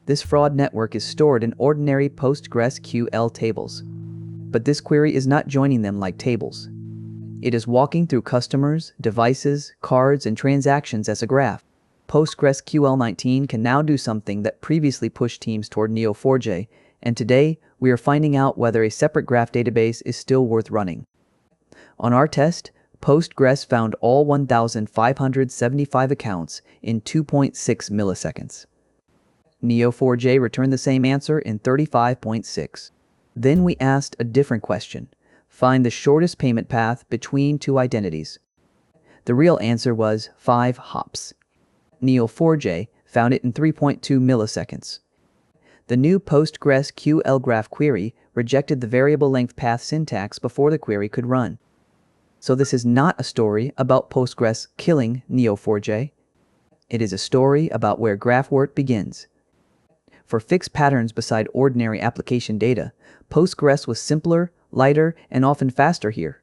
This fraud network is stored in ordinary PostgreSQL tables. But this query is not joining them like tables. It is walking through customers, devices, cards, and transactions as a graph. PostgreSQL 19 can now do something that previously pushed teams toward Neo4j, and today we are finding out whether a separate graph database is still worth running. On our test, Postgres found all 1,575 accounts in 2.6 milliseconds. Neo4j returned the same answer in 35.6. Then we asked a different question. Find the shortest payment path between two identities. The real answer was 5 hops. Neo4j found it in 3.2 milliseconds. The new PostgreSQL graph query rejected the variable length path syntax before the query could run. So this is not a story about Postgres killing Neo4j. It is a story about where GraphWort begins. For fixed patterns beside ordinary application data, Postgres was simpler, lighter, and often faster here.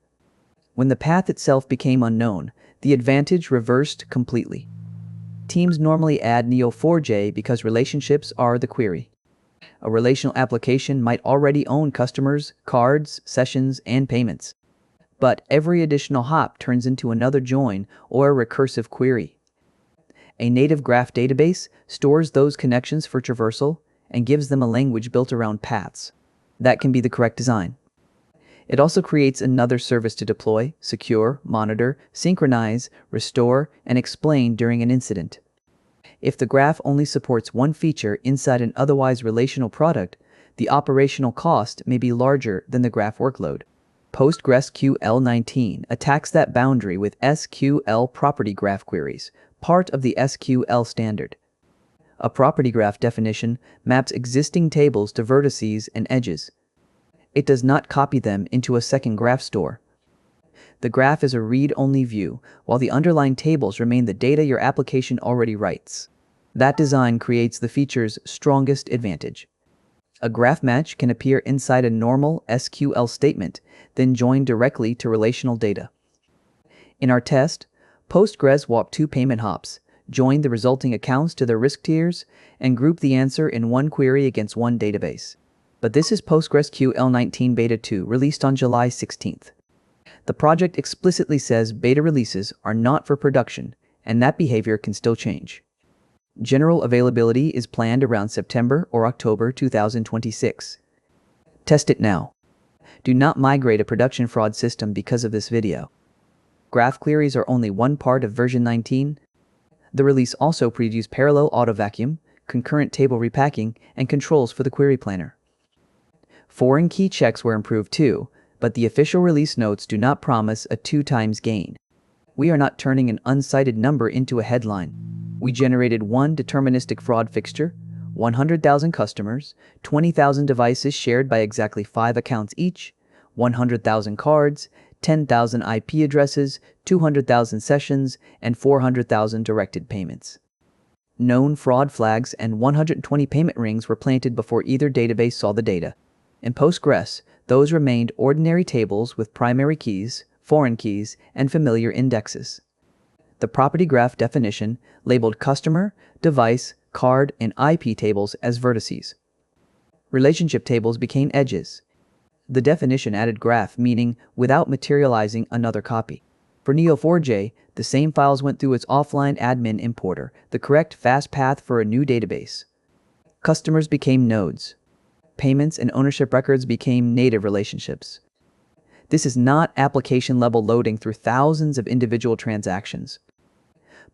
When the path itself became unknown, the advantage reversed completely. Teams normally add Neo4j because relationships are the query. A relational application might already own customers, cards, sessions, and payments. But every additional hop turns into another join or a recursive query. A native graph database stores those connections for traversal and gives them a language built around paths. That can be the correct design. It also creates another service to deploy, secure, monitor, synchronize, restore, and explain during an incident. If the graph only supports one feature inside an otherwise relational product, the operational cost may be larger than the graph workload. PostgreSQL 19 attacks that boundary with SQL property graph queries, part of the SQL standard. A property graph definition maps existing tables to vertices and edges. It does not copy them into a second graph store. The graph is a read-only view, while the underlying tables remain the data your application already writes. That design creates the feature's strongest advantage. A graph match can appear inside a normal SQL statement, then join directly to relational data. In our test, Postgres walked 2 payment hops, joined the resulting accounts to their risk tiers, and grouped the answer in one query against one database. But this is PostgreSQL 19 Beta 2, released on July 16th. The project explicitly says beta releases are not for production, and that behavior can still change. General availability is planned around September or October 2026. Test it now. Do not migrate a production fraud system because of this video. Graph queries are only one part of version 19. The release also previews parallel auto vacuum, concurrent table repacking, and controls for the query planner. Foreign key checks were improved too, but the official release notes do not promise a 2 times gain. We are not turning an uncited number into a headline. We generated one deterministic fraud fixture, 100,000 customers, 20,000 devices shared by exactly 5 accounts each, 100,000 cards, 10,000 IP addresses, 200,000 sessions, and 400,000 directed payments. Known fraud flags and 120 payment rings were planted before either database saw the data. In Postgres, those remained ordinary tables with primary keys, foreign keys, and familiar indexes. The property graph definition labeled customer, device, card, and IP tables as vertices. Relationship tables became edges. The definition added graph meaning without materializing another copy. For Neo4j, the same files went through its offline admin importer, the correct fast path for a new database. Customers became nodes. Payments and ownership records became native relationships. This is not application-level loading through thousands of individual transactions.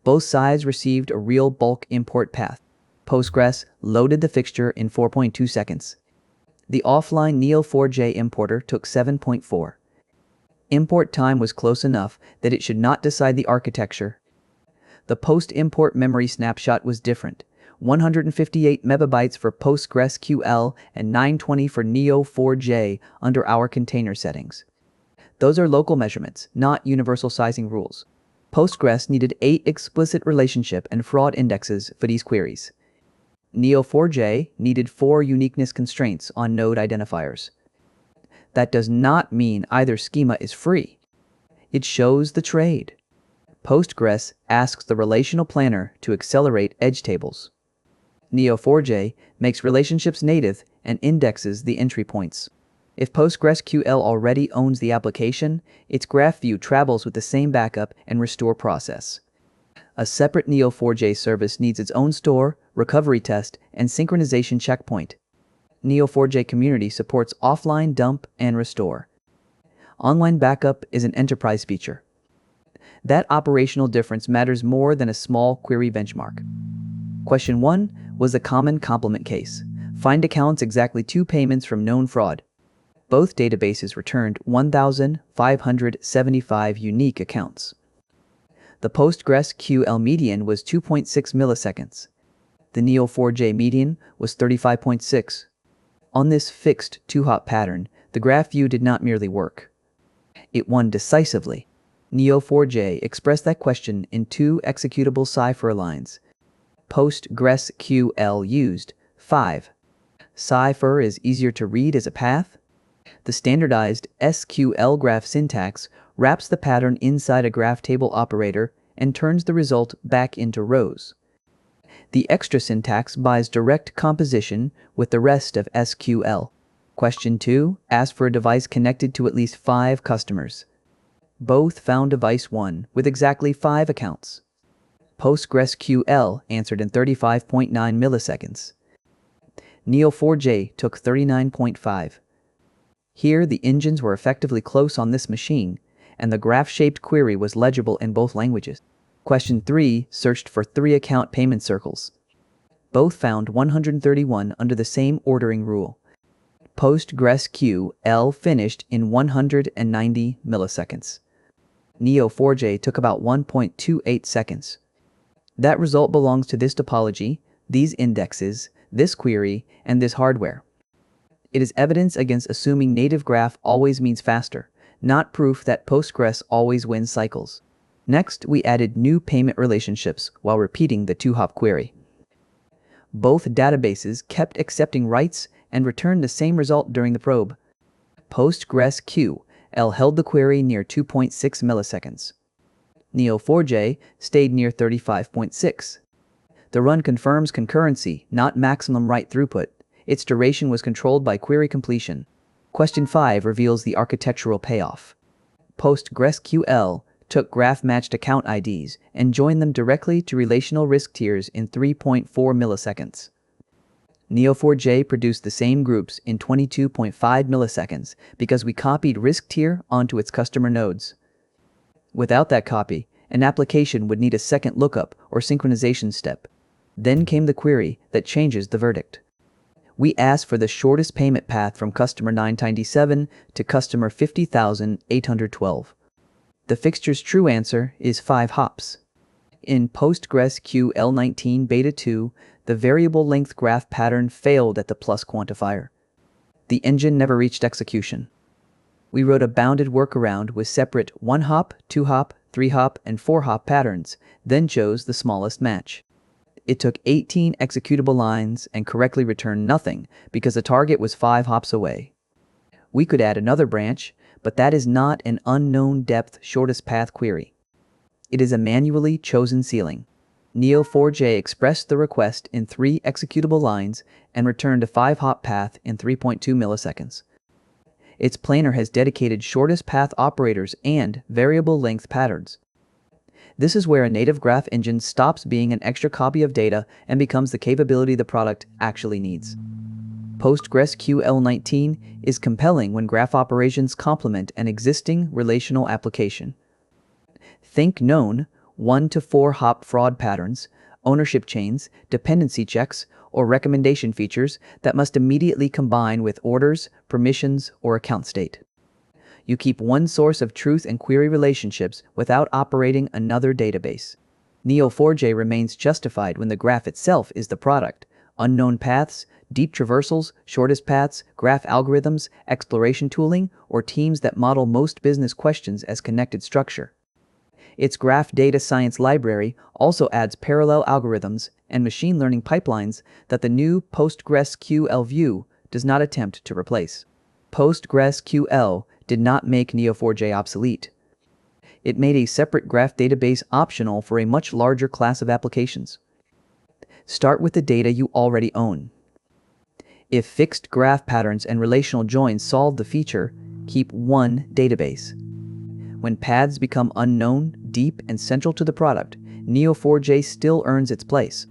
Both sides received a real bulk import path. Postgres loaded the fixture in 4.2 seconds. The offline Neo4j importer took 7.4. Import time was close enough that it should not decide the architecture. The post-import memory snapshot was different. 158 megabytes for PostgreSQL and 920 for Neo4j under our container settings. Those are local measurements, not universal sizing rules. Postgres needed 8 explicit relationship and fraud indexes for these queries. Neo4j needed 4 uniqueness constraints on node identifiers. That does not mean either schema is free. It shows the trade. Postgres asks the relational planner to accelerate edge tables. Neo4j makes relationships native and indexes the entry points. If PostgreSQL already owns the application, its graph view travels with the same backup and restore process. A separate Neo4j service needs its own store, recovery test, and synchronization checkpoint. Neo4j community supports offline dump and restore. Online backup is an enterprise feature. That operational difference matters more than a small query benchmark. Question 1 was a common complement case. Find accounts exactly 2 payments from known fraud. Both databases returned 1,575 unique accounts. The PostgreSQL median was 2.6 milliseconds. The Neo4j median was 35.6. On this fixed 2-hop pattern, the graph view did not merely work. It won decisively. Neo4j expressed that question in 2 executable Cypher lines. PostgreSQL used 5. Cypher is easier to read as a path. The standardized SQL graph syntax wraps the pattern inside a graph table operator and turns the result back into rows. The extra syntax buys direct composition with the rest of SQL. Question 2 asked for a device connected to at least 5 customers. Both found device 1 with exactly 5 accounts. PostgreSQL answered in 35.9 milliseconds. Neo4j took 39.5. Here, the engines were effectively close on this machine, and the graph-shaped query was legible in both languages. Question 3 searched for 3 account payment circles. Both found 131 under the same ordering rule. PostgreSQL finished in 190 milliseconds. Neo4j took about 1.28 seconds. That result belongs to this topology, these indexes, this query, and this hardware. It is evidence against assuming native graph always means faster, not proof that Postgres always wins cycles. Next, we added new payment relationships while repeating the 2-hop query. Both databases kept accepting writes and returned the same result during the probe. PostgreSQL held the query near 2.6 milliseconds. Neo4j stayed near 35.6. The run confirms concurrency, not maximum write throughput. Its duration was controlled by query completion. Question 5 reveals the architectural payoff. PostgreSQL took graph-matched account IDs and joined them directly to relational risk tiers in 3.4 milliseconds. Neo4j produced the same groups in 22.5 milliseconds because we copied risk tier onto its customer nodes. Without that copy, an application would need a second lookup or synchronization step. Then came the query that changes the verdict. We asked for the shortest payment path from customer 997 to customer 50,812. The fixture's true answer is 5 hops. In PostgreSQL 19 Beta 2, the variable length graph pattern failed at the plus quantifier. The engine never reached execution. We wrote a bounded workaround with separate 1-hop, 2-hop, 3-hop, and 4-hop patterns, then chose the smallest match. It took 18 executable lines and correctly returned nothing because the target was 5 hops away. We could add another branch, but that is not an unknown depth shortest path query. It is a manually chosen ceiling. Neo4j expressed the request in 3 executable lines and returned a 5-hop path in 3.2 milliseconds. Its planar has dedicated shortest path operators and variable length patterns. This is where a native graph engine stops being an extra copy of data and becomes the capability the product actually needs. PostgreSQL 19 is compelling when graph operations complement an existing relational application. Think known 1 to 4 hop fraud patterns, ownership chains, dependency checks, or recommendation features that must immediately combine with orders, permissions, or account state. You keep one source of truth and query relationships without operating another database. Neo4j remains justified when the graph itself is the product. Unknown paths, deep traversals, shortest paths, graph algorithms, exploration tooling, or teams that model most business questions as connected structure. Its graph data science library also adds parallel algorithms and machine learning pipelines that the new PostgreSQL view does not attempt to replace. PostgreSQL did not make Neo4j obsolete. It made a separate graph database optional for a much larger class of applications. Start with the data you already own. If fixed graph patterns and relational joins solve the feature, keep one database. When paths become unknown, deep, and central to the product, Neo4j still earns its place.